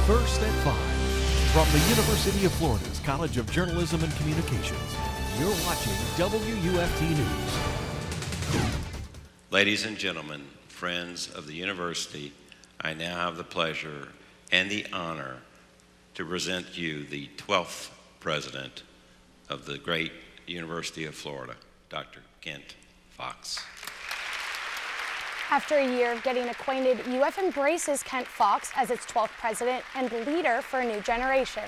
First at 5. From the University of Florida's College of Journalism and Communications, you're watching WUFT News. Ladies and gentlemen, friends of the university, I now have the pleasure and the honor to present you the 12th president of the great University of Florida, Dr. Kent Fox. After a year of getting acquainted, UF embraces Kent Fox as its 12th president and leader for a new generation.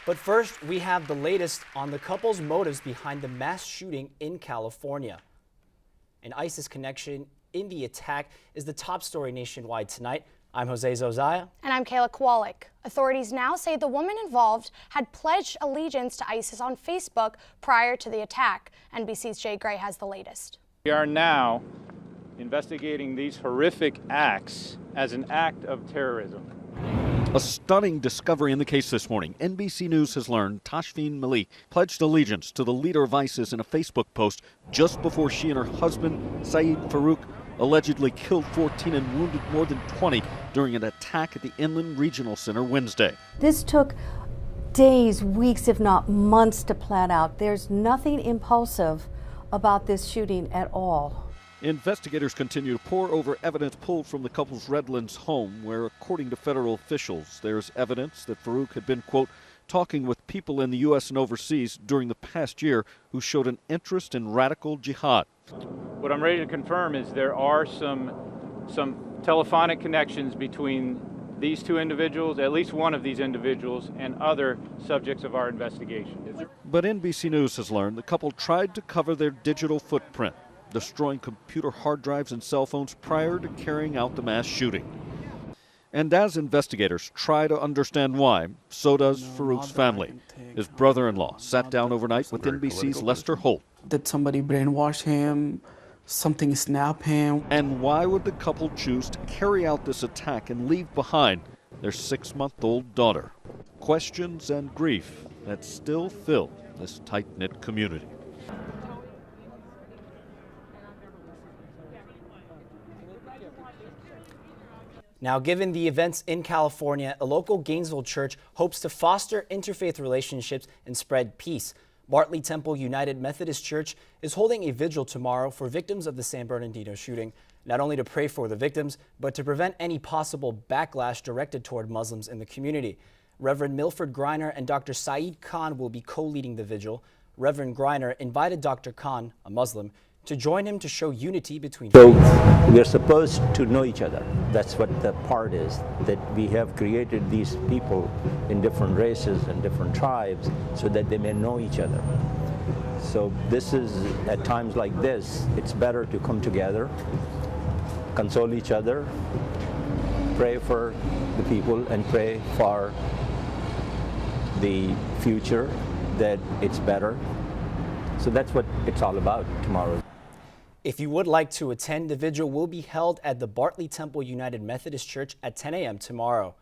But first, we have the latest on the couple's motives behind the mass shooting in California. An ISIS connection in the attack is the top story nationwide tonight. I'm Jose Zozaya. And I'm Kayla Kowalik. Authorities now say the woman involved had pledged allegiance to ISIS on Facebook prior to the attack. NBC's Jay Gray has the latest. We are now investigating these horrific acts as an act of terrorism. A stunning discovery in the case this morning. NBC News has learned Tashfeen Malik pledged allegiance to the leader of ISIS in a Facebook post just before she and her husband, Saeed Farouk, allegedly killed 14 and wounded more than 20 during an attack at the Inland Regional Center Wednesday. This took days, weeks, if not months to plan out. There's nothing impulsive about this shooting at all. Investigators continue to pore over evidence pulled from the couple's Redlands home, where, according to federal officials, there's evidence that Farouk had been, quote, talking with people in the U.S. and overseas during the past year who showed an interest in radical jihad. What I'm ready to confirm is there are some telephonic connections between these two individuals, at least one of these individuals, and other subjects of our investigation. But NBC News has learned the couple tried to cover their digital footprint, destroying computer hard drives and cell phones prior to carrying out the mass shooting. And as investigators try to understand why, so does Farouk's family. His brother-in-law sat down overnight with NBC's Lester Holt. Did somebody brainwash him? Something snap him? And why would the couple choose to carry out this attack and leave behind their 6-month-old daughter? Questions and grief that still fill this tight-knit community. Now, given the events in California, a local Gainesville church hopes to foster interfaith relationships and spread peace. Bartley Temple United Methodist Church is holding a vigil tomorrow for victims of the San Bernardino shooting, not only to pray for the victims, but to prevent any possible backlash directed toward Muslims in the community. Reverend Milford Greiner and Dr. Saeed Khan will be co-leading the vigil. Reverend Greiner invited Dr. Khan, a Muslim, to join him to show unity between. So we're supposed to know each other. That's what the part is, that we have created these people in different races and different tribes so that they may know each other. So this is, at times like this, it's better to come together, console each other, pray for the people and pray for the future, that it's better. So that's what it's all about tomorrow. If you would like to attend, the vigil will be held at the Bartley Temple United Methodist Church at 10 a.m. tomorrow.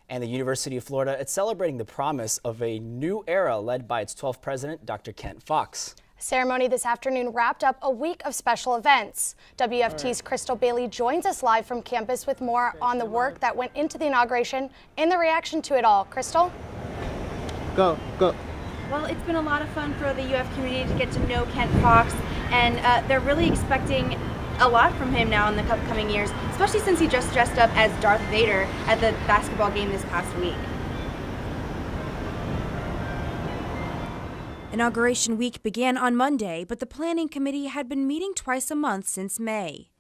And the University of Florida is celebrating the promise of a new era led by its 12th president, Dr. Kent Fox. Ceremony this afternoon wrapped up a week of special events. WFT's Crystal Bailey joins us live from campus with more on the work that went into the inauguration and the reaction to it all. Crystal? Go. Well, it's been a lot of fun for the UF community to get to know Kent Fox, and they're really expecting a lot from him now in the upcoming years, especially since he just dressed up as Darth Vader at the basketball game this past week. Inauguration week began on Monday, but the planning committee had been meeting twice a month since May.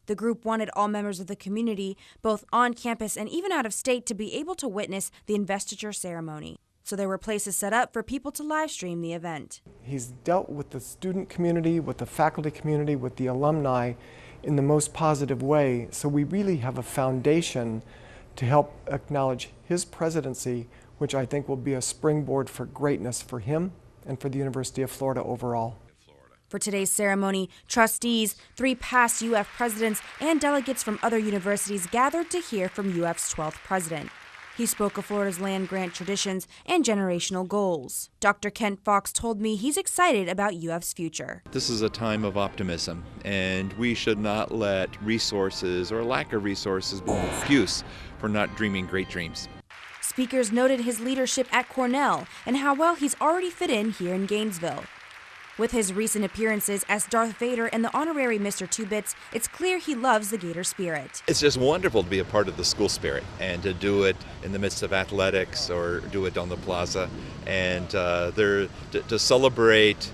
The group wanted all members of the community, both on campus and even out of state, to be able to witness the investiture ceremony. So there were places set up for people to live stream the event. He's dealt with the student community, with the faculty community, with the alumni in the most positive way. So we really have a foundation to help acknowledge his presidency, which I think will be a springboard for greatness for him and for the University of Florida overall. For today's ceremony, trustees, 3 past UF presidents, and delegates from other universities gathered to hear from UF's 12th president. He spoke of Florida's land grant traditions and generational goals. Dr. Kent Fox told me he's excited about UF's future. This is a time of optimism, and we should not let resources or lack of resources be an excuse for not dreaming great dreams. Speakers noted his leadership at Cornell and how well he's already fit in here in Gainesville. With his recent appearances as Darth Vader and the honorary Mr. Two Bits, it's clear he loves the Gator spirit. It's just wonderful to be a part of the school spirit and to do it in the midst of athletics or do it on the plaza and to celebrate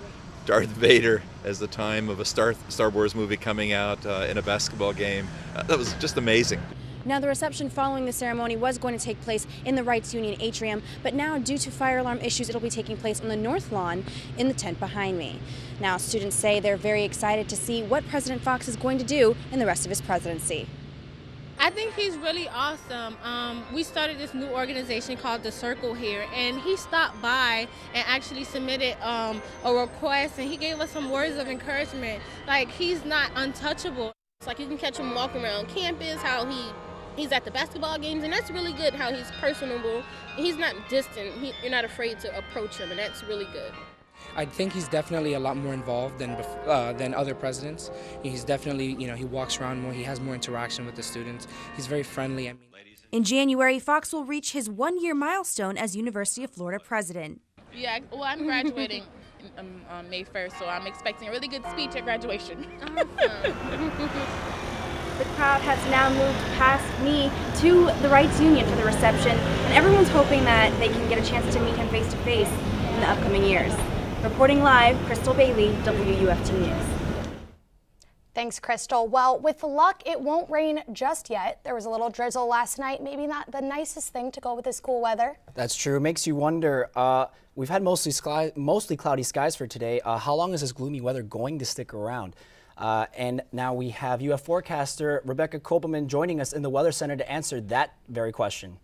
Darth Vader as the time of a Star Wars movie coming out in a basketball game. That was just amazing. Now, the reception following the ceremony was going to take place in the Rights Union atrium, but now, due to fire alarm issues, it'll be taking place on the north lawn in the tent behind me. Now, students say they're very excited to see what President Fox is going to do in the rest of his presidency. I think he's really awesome. We started this new organization called The Circle here, and he stopped by and actually submitted a request, and he gave us some words of encouragement. Like, he's not untouchable. It's like you can catch him walking around campus, how he's at the basketball games, and that's really good, how he's personable. He's not distant. You're not afraid to approach him, and that's really good. I think he's definitely a lot more involved than other presidents. He's definitely, he walks around more. He has more interaction with the students. He's very friendly. In January, Fox will reach his one-year milestone as University of Florida president. Yeah, well, I'm graduating on May 1st, so I'm expecting a really good speech at graduation. The crowd has now moved past me to the Rights Union for the reception, and everyone's hoping that they can get a chance to meet him face to face in the upcoming years. Reporting live, Crystal Bailey, WUFT News. Thanks, Crystal. Well, with luck, it won't rain just yet. There was a little drizzle last night, maybe not the nicest thing to go with this cool weather. That's true. It makes you wonder. We've had mostly cloudy skies for today. How long is this gloomy weather going to stick around? And now we have UF forecaster Rebecca Kopelman joining us in the Weather Center to answer that very question.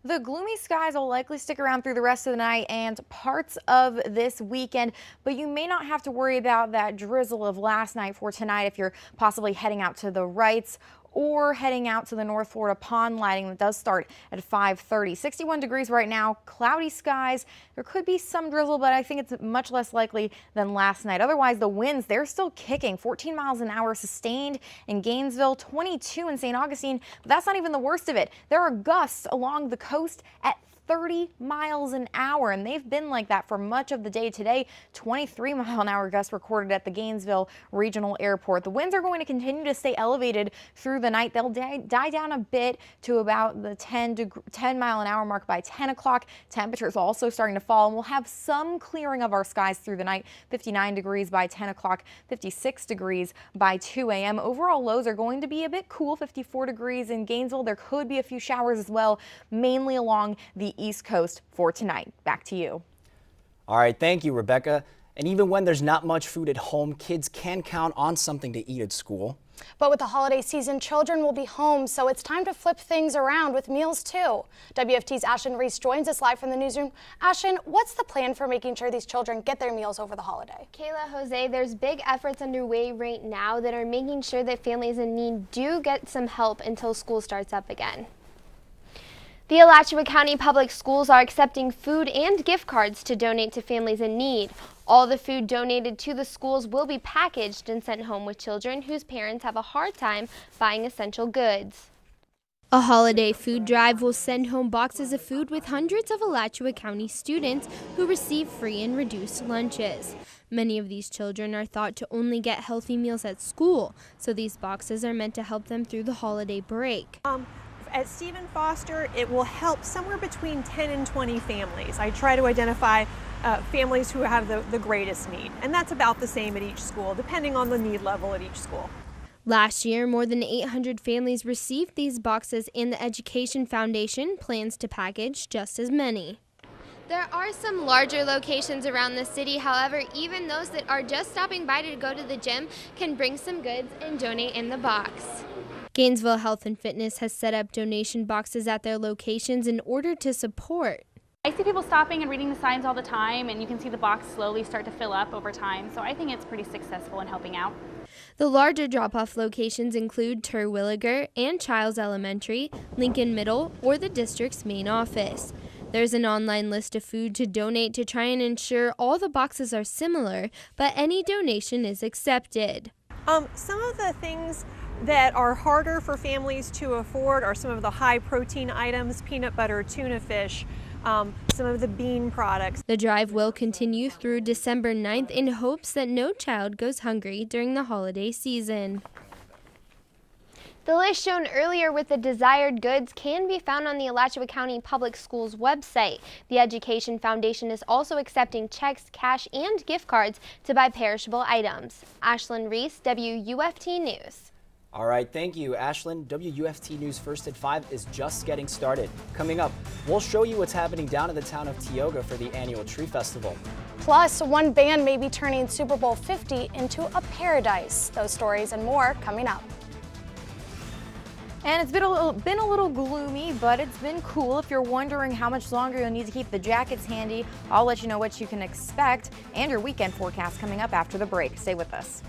The gloomy skies will likely stick around through the rest of the night and parts of this weekend, but you may not have to worry about that drizzle of last night for tonight if you're possibly heading out to the Wrights or heading out to the North Florida pond lighting that does start at 5:30. 61 degrees right now, cloudy skies. There could be some drizzle, but I think it's much less likely than last night. Otherwise, the winds, they're still kicking. 14 miles an hour sustained in Gainesville, 22 in St. Augustine, but that's not even the worst of it. There are gusts along the coast at 30 miles an hour, and they've been like that for much of the day today. 23-mile-an-hour gusts recorded at the Gainesville Regional Airport. The winds are going to continue to stay elevated through the night. They'll die down a bit to about the 10-mile-an-hour mark by 10 o'clock. Temperatures also starting to fall, and we'll have some clearing of our skies through the night. 59 degrees by 10 o'clock, 56 degrees by 2 a.m. Overall lows are going to be a bit cool, 54 degrees in Gainesville. There could be a few showers as well, mainly along the East Coast for tonight. Back to you. All right, thank you, Rebecca. And even when there's not much food at home, kids can count on something to eat at school. But with the holiday season, children will be home, so it's time to flip things around with meals too. WFT's Ashlyn Reese joins us live from the newsroom. Ashlyn, what's the plan for making sure these children get their meals over the holiday? Kayla, Jose, there's big efforts underway right now that are making sure that families in need do get some help until school starts up again. The Alachua County Public Schools are accepting food and gift cards to donate to families in need. All the food donated to the schools will be packaged and sent home with children whose parents have a hard time buying essential goods. A holiday food drive will send home boxes of food with hundreds of Alachua County students who receive free and reduced lunches. Many of these children are thought to only get healthy meals at school, so these boxes are meant to help them through the holiday break. At Stephen Foster, it will help somewhere between 10 and 20 families. I try to identify families who have the greatest need, and that's about the same at each school, depending on the need level at each school. Last year, more than 800 families received these boxes, and the Education Foundation plans to package just as many. There are some larger locations around the city. However, even those that are just stopping by to go to the gym can bring some goods and donate in the box. Gainesville Health and Fitness has set up donation boxes at their locations in order to support. I see people stopping and reading the signs all the time, and you can see the box slowly start to fill up over time, so I think it's pretty successful in helping out. The larger drop-off locations include Terwilliger and Childs Elementary, Lincoln Middle, or the district's main office. There's an online list of food to donate to try and ensure all the boxes are similar, but any donation is accepted. Some of the things that are harder for families to afford are some of the high protein items, peanut butter, tuna fish, some of the bean products. The drive will continue through December 9th in hopes that no child goes hungry during the holiday season. The list shown earlier with the desired goods can be found on the Alachua County Public Schools website. The Education Foundation is also accepting checks, cash, and gift cards to buy perishable items. Ashlyn Reese, WUFT News. All right, thank you, Ashlyn. WUFT News First at 5 is just getting started. Coming up, we'll show you what's happening down in the town of Tioga for the annual Tree Festival. Plus, one band may be turning Super Bowl 50 into a paradise. Those stories and more coming up. And it's been a little gloomy, but it's been cool. If you're wondering how much longer you'll need to keep the jackets handy, I'll let you know what you can expect and your weekend forecast coming up after the break. Stay with us.